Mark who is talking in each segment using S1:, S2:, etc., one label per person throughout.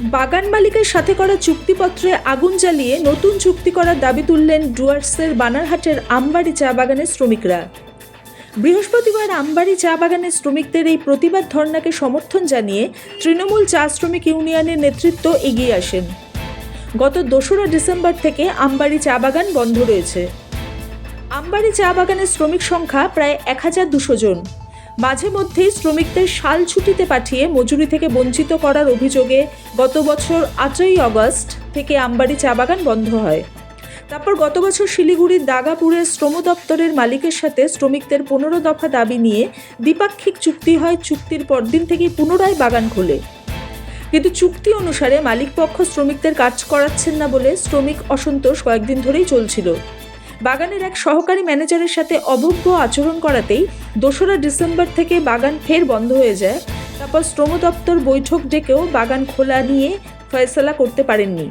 S1: বাগান মালিকের সাথে করা চুক্তিপত্রে আগুন জ্বালিয়ে নতুন চুক্তি করার দাবি তুললেন ডুয়ার্সের বানারহাটের আমবাড়ি চা বাগানের শ্রমিকরা। বৃহস্পতিবার আমবাড়ি চা বাগানের শ্রমিকদের এই প্রতিবাদ ধর্নাকে সমর্থন জানিয়ে তৃণমূল চা শ্রমিক ইউনিয়নের নেতৃত্ব এগিয়ে আসেন। গত 2রা ডিসেম্বর থেকে আমবাড়ি চা বাগান বন্ধ রয়েছে। আমবাড়ি চা বাগানের শ্রমিক সংখ্যা প্রায় 1200 জন। মাঝে মধ্যেই শ্রমিকদের শাল ছুটিতে পাঠিয়ে মজুরি থেকে বঞ্চিত করার অভিযোগে গত বছর 8ই আগস্ট থেকে আমবাড়ি চা বাগান বন্ধ হয়। তারপর গত বছর শিলিগুড়ির দাগাপুরের শ্রম দপ্তরের মালিকের সাথে শ্রমিকদের 15 দফা দাবি নিয়ে দ্বিপাক্ষিক চুক্তি হয়। চুক্তির পরদিন থেকেই পুনরায় বাগান খোলে, কিন্তু চুক্তি অনুসারে মালিকপক্ষ শ্রমিকদের কাজ করাচ্ছেন না বলে শ্রমিক অসন্তোষ কয়েকদিন ধরেই চলছিল। বাগানের এক সহকারী ম্যানেজারের সাথে অভব্য আচরণ করাতেই 2রা ডিসেম্বর থেকে বাগান ফের বন্ধ হয়ে যায়। তারপর শ্রম দপ্তর বৈঠক ডেকেও বাগান খোলা নিয়ে ফয়সালা করতে পারেননি।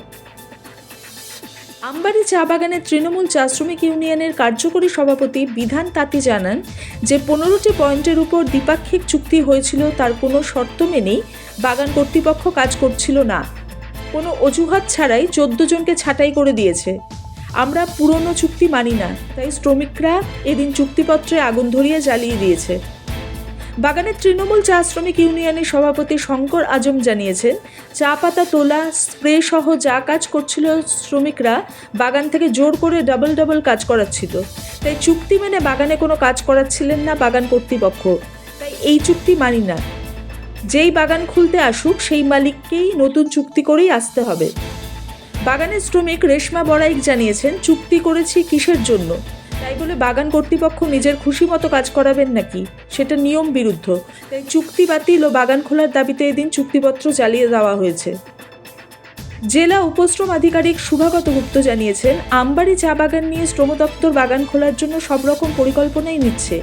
S1: আমবাড়ি চা বাগানের তৃণমূল চা শ্রমিক ইউনিয়নের কার্যকরী সভাপতি বিধান তাঁতি জানান যে 15টি পয়েন্টের উপর দ্বিপাক্ষিক চুক্তি হয়েছিল, তার কোনো শর্ত মেনেই বাগান কর্তৃপক্ষ কাজ করছিল না। কোনো অজুহাত ছাড়াই 14 জনকে ছাঁটাই করে দিয়েছে। আমরা পুরনো চুক্তি মানি না, তাই শ্রমিকরা এদিন চুক্তিপত্রে আগুন ধরিয়ে জ্বালিয়ে দিয়েছে। বাগানের তৃণমূল চা শ্রমিক ইউনিয়নের সভাপতি শঙ্কর আজম জানিয়েছেন, চা পাতা তোলা, স্প্রে সহ যা কাজ করছিল শ্রমিকরা বাগান থেকে জোর করে ডাবল কাজ করাচ্ছিল। তাই চুক্তি মেনে বাগানে কোনো কাজ করাচ্ছিলেন না বাগান কর্তৃপক্ষ। তাই এই চুক্তি মানি না। যেই বাগান খুলতে আসুক সেই মালিককেই নতুন চুক্তি করেই আসতে হবে। বাগানের শ্রমিক রেশমা বড়াইক জানিয়েছেন, চুক্তি করেছি কিসের জন্য? তাই বলে বাগান কর্তৃপক্ষ নিজের খুশি মতো কাজ করাবেন নাকি? সেটা নিয়ম বিরুদ্ধ। তাই চুক্তি বাতিল ও বাগান খোলার দাবিতে এদিন চুক্তিপত্র জ্বালিয়ে দেওয়া হয়েছে। জেলা উপশ্রম আধিকারিক শুভাগত গুপ্ত জানিয়েছেন, আমবাড়ি চা বাগান নিয়ে শ্রম দপ্তর বাগান খোলার জন্য সব রকম পরিকল্পনাই নিচ্ছে।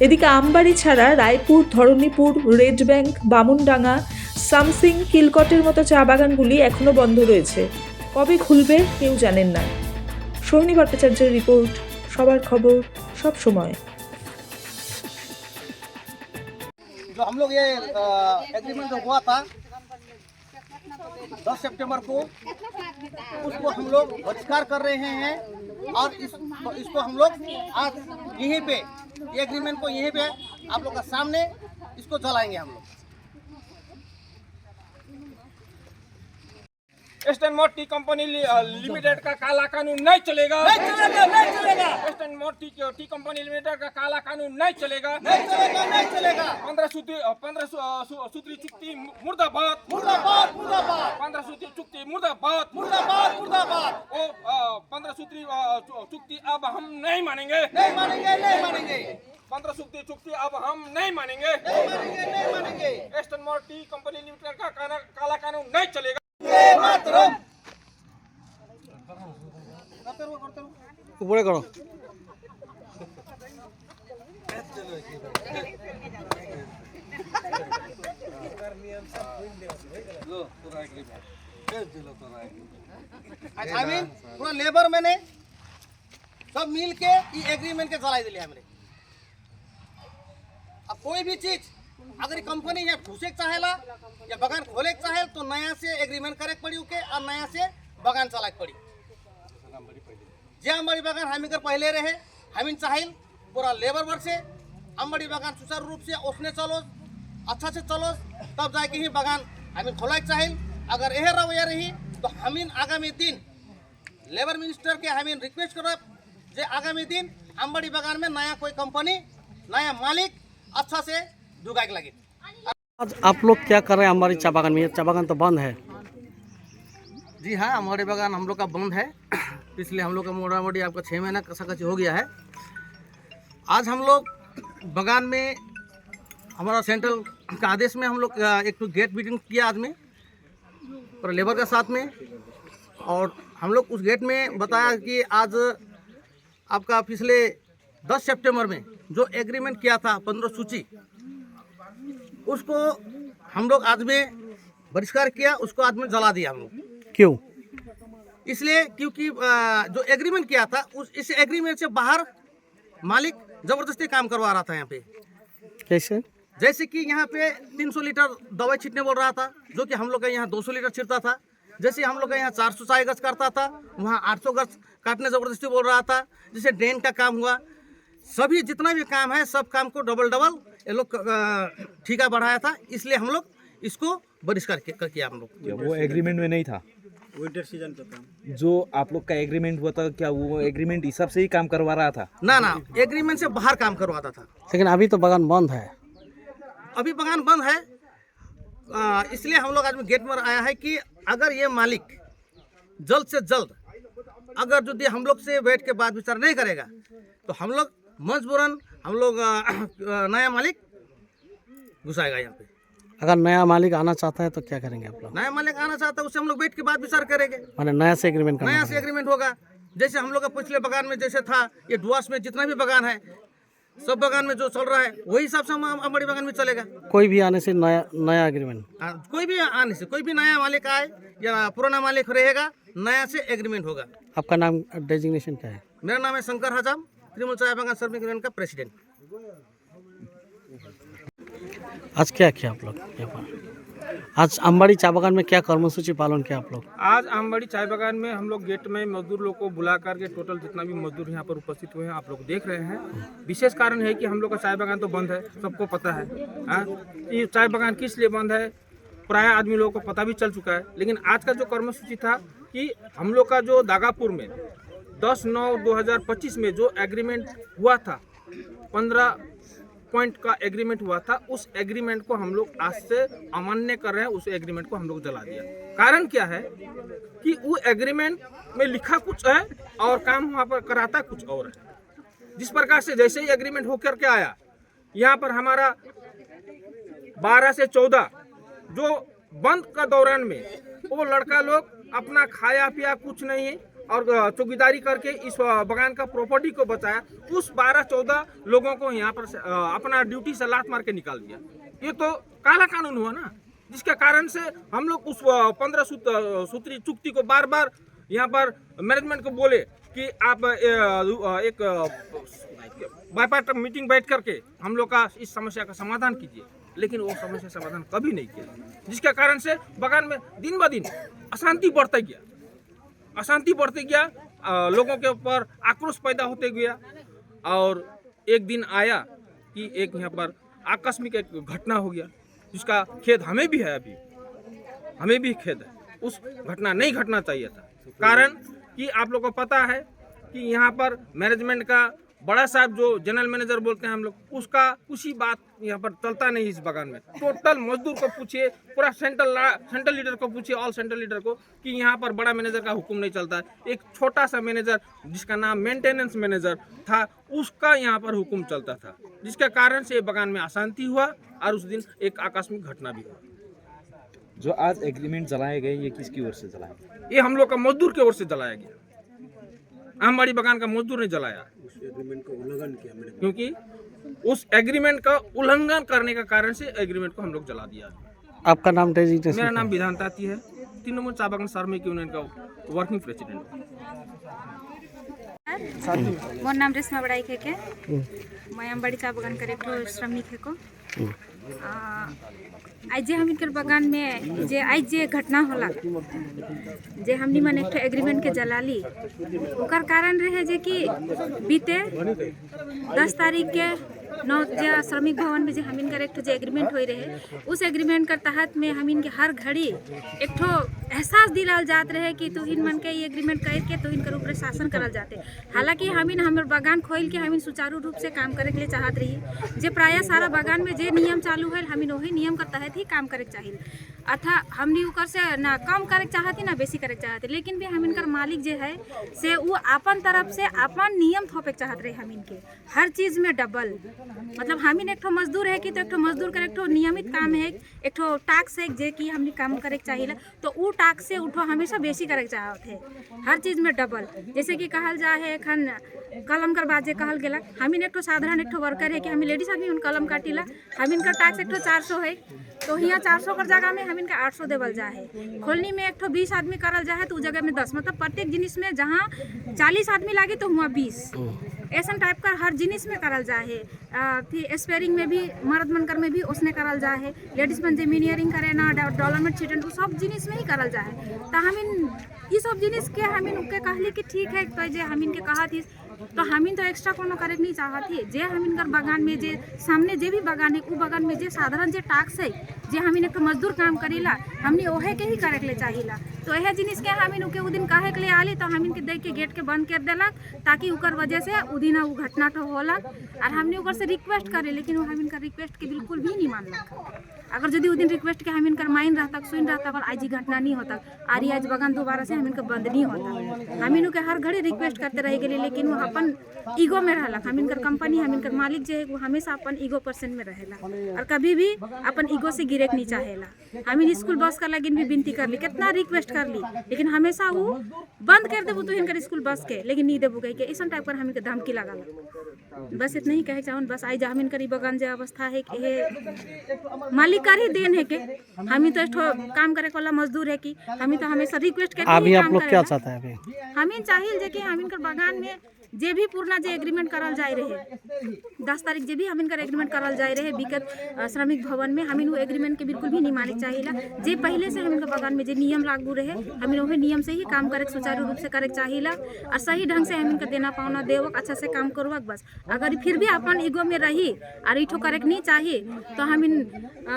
S1: এদিকে আমবাড়ি ছাড়া রায়পুর, ধরণীপুর, রেড ব্যাংক, বামুনডাঙ্গা, সামসিং, কিলকটের মতো চা বাগানগুলি এখনও বন্ধ রয়েছে। কবে খুলবে কেউ জানেন না। সোহিনী ভট্টাচার্যের রিপোর্ট, সবার খবর, সব সময়।
S2: जो हम लोग ये एग्रीमेंट जो हुआ था 10 सितंबर को, उसको हम लोग बहिष्कार कर रहे हैं और इसको हम लोग आज यहीं पे एग्रीमेंट को यहीं पे आप लोग का सामने इसको जलाएंगे हम लोग।
S3: Eastern mode T company limited का काला कानून नहीं चलेगा, नहीं चलेगा, नहीं चलेगा। Eastern mode T company limited का काला कानून नहीं चलेगा,
S2: नहीं चलेगा, नहीं चलेगा।
S3: 15 सूत्री चुक्ति मुर्दाबाद,
S2: मुर्दाबाद, मुर्दाबाद,
S3: 15 सूत्री चुक्ति मुर्दाबाद,
S2: मुर्दाबाद, मुर्दाबाद।
S3: ओ 15 सूत्री चुक्ति अब हम नहीं मानेंगे,
S2: नहीं मानेंगे, नहीं मानेंगे,
S3: 15 सूत्री चुक्ति अब हम नहीं मानेंगे,
S2: नहीं मानेंगे, नहीं मानेंगे।
S3: Eastern mode T company limited का काला कानून नहीं चलेगा।
S2: উপরে করো। आई मीन पूरा लेबर मैंने सब मिल के ये एग्रीमेंट के जलाई दिले हमरे। अब कोई भी चीज अगर कंपनी या घुसे चाहेला या बगान खोले चाहे तो नया से एग्रीमेंट करे पड़ी उके और नया से बगान चलाए पड़ी। जे हमारी बगान हम पहले रहे हम चाहिए पूरा लेबर वर्क से हमारी बगान सुचारू रूप से उसने चलो अच्छा से चलो, तब जाके ही बगान हम खोलाए चाहिए। अगर यह रवैया रही तो हम आगामी दिन लेबर मिनिस्टर के हम रिक्वेस्ट करो जे आगामी दिन हमारी बगान में नया कोई कंपनी, नया मालिक अच्छा से ढुकाए लगे।
S4: आज आप लोग क्या कर रहे हैं हमारी चा बागान में? चा बागान तो बंद है।
S2: जी हाँ, हमारे बागान हम लोग का बंद है। पिछले हम लोग का मोटा-मोटी आपका 6 महीना कसा हो गया है। आज हम लोग बागान में हमारा सेंट्रल का आदेश में हम लोग एक तो गेट मीटिंग किया आज में और लेबर के साथ में, और हम लोग उस गेट में बताया कि आज आपका पिछले 10 सितंबर में जो एग्रीमेंट किया था 15 सूची, उसको हम लोग आज में बहिष्कार किया, उसको आज में जला दिया हम लोग।
S4: क्यों?
S2: इसलिए क्योंकि जो एग्रीमेंट किया था इस एग्रीमेंट से बाहर मालिक जबरदस्ती काम करवा रहा था यहाँ पे।
S4: कैसे?
S2: जैसे कि यहाँ पे 300 लीटर दवाई छीटने बोल रहा था, जो कि हम लोग का यहाँ 200 लीटर छिड़ता था। जैसे हम लोग का यहाँ 400 गज करता था, वहाँ 800 गज काटने ज़बरदस्ती बोल रहा था। जैसे ड्रेन का काम हुआ, सभी जितना भी काम है सब काम को डबल ये लोग ठीका बढ़ाया था, इसलिए हम लोग इसको बहिष्कार किया हम लोग।
S5: वो एग्रीमेंट में नहीं था,
S2: विंटर सीजन का काम
S5: जो आप लोग का एग्रीमेंट हुआ था, क्या वो एग्रीमेंट हिसाब से ही काम करवा रहा था?
S2: ना, एग्रीमेंट से बाहर काम करवाता था।
S4: लेकिन अभी तो बागान बंद है।
S2: अभी बागान बंद है, इसलिए हम लोग आज गेट में आया है कि अगर ये मालिक जल्द से जल्द अगर यदि हम लोग से बैठ के बात विचार नहीं करेगा तो हम लोग मजबूरन हम लोग नया मालिक घुसाएगा यहाँ पे।
S4: अगर नया मालिक आना चाहता है तो क्या करेंगे आप लोग?
S2: नया मालिक आना चाहता है उससे हम लोग बैठ के बात विचार करेंगे,
S4: माने नया से एग्रीमेंट करना
S2: नया से एग्रीमेंट होगा। जैसे हम लोग का पिछले बागान में जैसे था, ये डुआस में जितना भी बागान है सब बागान में जो चल रहा है वही हिसाब से हम अम्बाड़ी बागान में चलेगा।
S4: कोई भी आने से नया एग्रीमेंट?
S2: कोई भी आने से, कोई भी नया मालिक आए या पुराना मालिक रहेगा, नया से एग्रीमेंट होगा।
S4: आपका नाम डेजिग्नेशन क्या है?
S2: मेरा नाम है शंकर हजाम, तृणमूल चाय बागान श्रमिक यूनियन का प्रेसिडेंट।
S4: आज क्या किया आप लोग यहाँ पर? आज अम्बाड़ी चाय बागान में क्या कर्मसूची पालन किया आप लोग?
S3: आज आमबाड़ी चाय बागान में हम लोग गेट में मजदूर लोग को बुला करके टोटल जितना भी मजदूर यहाँ पर उपस्थित हुए हैं आप लोग देख रहे हैं। विशेष कारण है कि हम लोग का चाय बागान तो बंद है, सबको पता है। ये चाय बागान किस लिए बंद है प्राय आदमी लोगों को पता भी चल चुका है। लेकिन आज का जो कर्मसूची था कि हम लोग का जो दागापुर में 10/9/2025 में जो एग्रीमेंट हुआ था, 15 पॉइंट का एग्रीमेंट हुआ था, उस एग्रीमेंट को हम लोग आज से अमान्य कर रहे हैं। उस एग्रीमेंट को हम लोग जला दिया। कारण क्या है कि वो एग्रीमेंट में लिखा कुछ है और काम वहाँ पर कराता कुछ और है। जिस प्रकार से जैसे ही एग्रीमेंट होकर के आया, यहाँ पर हमारा 12 से 14 जो बंद का दौरान में वो लड़का लोग अपना खाया पिया कुछ नहीं और चौकीदारी करके इस बागान का प्रॉपर्टी को बचाया। उस 12-14 लोगों को यहाँ पर अपना ड्यूटी से लात मार के निकाल दिया। ये तो काला कानून हुआ ना, जिसके कारण से हम लोग उस 15 सूत्री चुक्ति को बार बार यहाँ पर मैनेजमेंट को बोले कि आप एक बाईपार्ट मीटिंग बैठ करके हम लोग का इस समस्या का समाधान कीजिए, लेकिन वो समस्या समाधान कभी नहीं किया, जिसके कारण से बागान में दिन ब दिन अशांति बढ़ते गया, लोगों के ऊपर आक्रोश पैदा होते गया। और एक दिन आया कि एक यहाँ पर आकस्मिक एक घटना हो गया, जिसका खेद हमें भी है, अभी हमें भी खेद है। उस घटना नहीं घटना चाहिए था। कारण कि आप लोगों को पता है कि यहाँ पर मैनेजमेंट का बड़ा साहब जो जनरल मैनेजर बोलते हैं हम लोग, उसका कुछ ही बात यहाँ पर चलता नहीं इस बागान में। टोटल मजदूर को पूछिए, पूरा सेंट्रल लीडर को पूछिए, ऑल सेंट्रल लीडर को, कि यहाँ पर बड़ा मैनेजर का हुक्म नहीं चलता है। एक छोटा सा मैनेजर जिसका नाम मेंटेनेंस मैनेजर था, उसका यहाँ पर हुक्म चलता था, जिसके कारण से बागान में अशांति हुआ और उस दिन एक आकस्मिक घटना भी हुआ।
S5: जो आज एग्रीमेंट जलाए गए, ये किसकी ओर से जलाए गए?
S3: ये हम लोग का मजदूर की ओर से जलाया गया। आमबाड़ी बागान का मजदूर ने जलाया
S2: एग्रीमेंट का उल्लंघन किया,
S3: क्योंकि उस एग्रीमेंट का उल्लंघन करने का कारण से एग्रीमेंट को हम लोग जला दिया।
S4: आपका नाम डेजिग्नेशन?
S3: मेरा नाम विधान ताती है, तृणमूल चाय बागान श्रमिक यूनियन का वर्किंग प्रेसिडेंट।
S6: मोर नाम रेशमा बड़ाई के मैं आमबाड़ी चाय बागान का एक श्रमिक है को आज जे हम इनकर बागान में जे आज जे घटना होला जे हमनी मन एक एग्रीमेंट के जलाली, ओकर कारण रहे जे कि बीते 10 तारीख के 9 जे श्रमिक भवन में जे हम इनकर एक जो एग्रीमेंट हुई रहे, उस एग्रीमेंट के तहत में हम इनके हर घड़ी एक ठो एहसास दिलाल जात रहे कि तू इन मन के ये एग्रीमेंट करके तो इनकर ऊपर शासन करल जाते। हालांकि हम इन हमर बागान खोल के हम सुचारू रूप से काम करे के लिए चाहत रही, जे प्राय सारा बागान में जे नियम चालू है हम वही नियम के तहत ही काम करे चाहिए। अथा हमनी ऊपर से ना कम करे चाहती ना बेसी करे चाहते, लेकिन भी हम इनकर मालिक जे है से वो अपन तरफ से अपन नियम थोपे चाहत रहे। हम इनके हर चीज में डबल, मतलब हम इन एक ठो मजदूर है कि तो एक ठो मजदूर का एक ठो नियमित काम है, एक ठो टैक्स है जे कि हमनी काम करे चाहिए, तो वो टैक्स से उठो हमेशा बेसी करे चाहत है। हर चीज में डबल, जैसे कि कहल जा है एखन कलम कर बाजे कहल गेला, हम इन एक ठो साधारण एक ठो वर्कर है कि हम लेडीज आदमी उन कलम काटिला, हम इनका टैक्स एक ठो 400 है, तो यहाँ 400 कर जगह में हम इनका 800 देवल जा है। खोलनी में एक ठो 20 आदमी करल जा है तो उस जगह में 10, मतलब प्रत्येक जिनिस में जहाँ 40 आदमी लागे तो वहाँ 20। ऐसा टाइप का हर जिनिस में करल जा है। फिर स्पेयरिंग में भी मर्द मनकर में भी उसने करल जा है। लेडीज मन इंजीनियरिंग करे ना डेवलपमेंट चिटन वो सब जिनिस में ही करल जा है। तो हमिन ये सब जिनिस के हमिन उनके कहली कि ठीक है तो जे हमिन के कहा थी तो हमिन तो एक्स्ट्रा कोनो करे नहीं चाहती। जे हमिन कर बगान में जे सामने जे भी बगान है उ बगान में जे साधारण जे टास्क है जे हमिन एक मजदूर काम करीला हमने ओहे के ही करे के ले चाहिला। तो यह जिनिस के हमिन उके उ दिन काहे के लिए आली तो हमिन के देख के गेट के बंद कर देलक ताकि उकर वजह से उ दिन उ घटना तो होला। और हमने ओकर से रिक्वेस्ट करे लेकिन वो हमिन का रिक्वेस्ट के बिल्कुल भी नहीं मानलक। अगर यदि उ दिन रिक्वेस्ट के हमिन कर माइन रहता सुन रहता पर आज ही घटना नहीं होता आरी आज बगान दोबारा से हमिन का बंद नहीं होता। हमिन के हर घड़ी रिक्वेस्ट करते रह गए लेकिन वो अपन ईगो में रहला। हमिन कर कंपनी हमिन कर मालिक जो है वो हमेशा अपन ईगो पर्सन में रहेला और कभी भी अपन ईगो से गिरे नहीं चाहेला। हमिन स्कूल बस का लगिन भी विनती कर ली कितना रिक्वेस्ट कर ली लेकिन हमेशा वो बंद कर देबू तो हिनकर स्कूल बस के लेकिन नहीं देबू कह के ऐसा टाइप पर हमिन के धमकी लगा। बस इतना ही कहे चाहूँ। बस आज हमिन कर बगान जो अवस्था है कि मालिक का ही देन है के हमी तो काम करे वाला मजदूर है कि हमी तो हमेशा रिक्वेस्ट करके
S4: अभी आप लोग क्या चाहते हैं अभी?
S6: हमें चाहिए जे कि हमिन कर बगान में जे भी पूर्णा जे एग्रीमेंट करल जाए रहे 10 तारीख जे भी हमिन कर एग्रीमेंट करल जाए रहे विगत श्रमिक भवन में हमिन वो एग्रीमेंट के बिल्कुल भी नहीं मानिक चाहिए। जे पहले से हमिन के बगान में जे नियम लागू रहे हमिन वही नियम से ही काम करे सुचारू रूप से करे चाहिए और सही ढंग से हमिन के देना पावना देवक अच्छा से काम करवक। बस अगर फिर भी अपन ईगो में रही और इठो करे नहीं चाहिए तो हमिन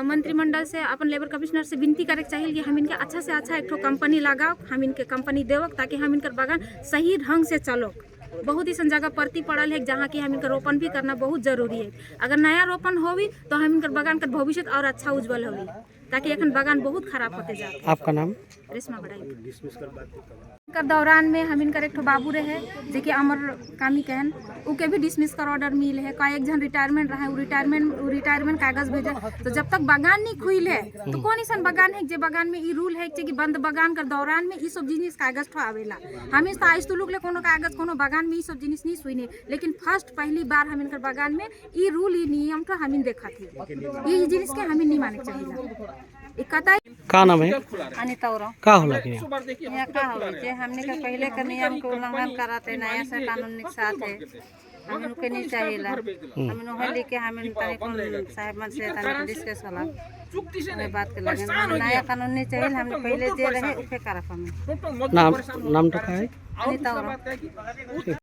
S6: मंत्रिमंडल से अपन लेबर कमिश्नर से विनती करे चाहिए कि हमिन के अच्छा से अच्छा एक कंपनी लगाओ हमिन के कंपनी देवक ताकि हमिन कर बगान सही ढंग से चलो। बहुत ही जगह परती पड़ल है जहाँ की हमिन का रोपण भी करना बहुत जरूरी है। अगर नया रोपण होवी तो हमिन कर बगान का भविष्य और अच्छा उज्जवल होगी ताकि अखन बगान बहुत खराब होते जाते।
S4: आपका नाम?
S6: रेशमा बड़ाई कर दौरान में हमिन कर एक बाबू रहे जे कि अमर कामी कहन उके भी डिसमिस कर ऑर्डर मिल है। कई एक जन रिटायरमेंट रहे रिटायरमेंट कागज भेजे तो जब तक बगान नहीं खुल है तो कौन ऐसा बगान है जे बगान में ई रूल है कि बंद बगान कर दौरान में ई सब जिनिस कागज ठो आवेला। हमें तो आज तो लोग ले कोनो कागज कोनो बगान में ई सब जिनिस नहीं सुने लेकिन फर्स्ट पहली बार हमिन कर बगान में ई रूल ई नियम तो हमिन देखा थी। ये जिनिस के हमिन नहीं माने चाहिए।
S4: का नाम है?
S6: अनिता उरांव। का
S4: होला कि
S6: यहाँ का हो जे हमने का पहले का नियम को उल्लंघन कराते नया से कानून के साथ है हमें उनके नहीं चाहिए हमें वही लेके हमें तनी कौन साहब मन से तनी डिस्कस होला हमें बात कर लगे नया कानून नहीं चाहिए हमने पहले जे रहे उसे करा हमें।
S4: नाम तो का है?
S6: अनिता उरांव।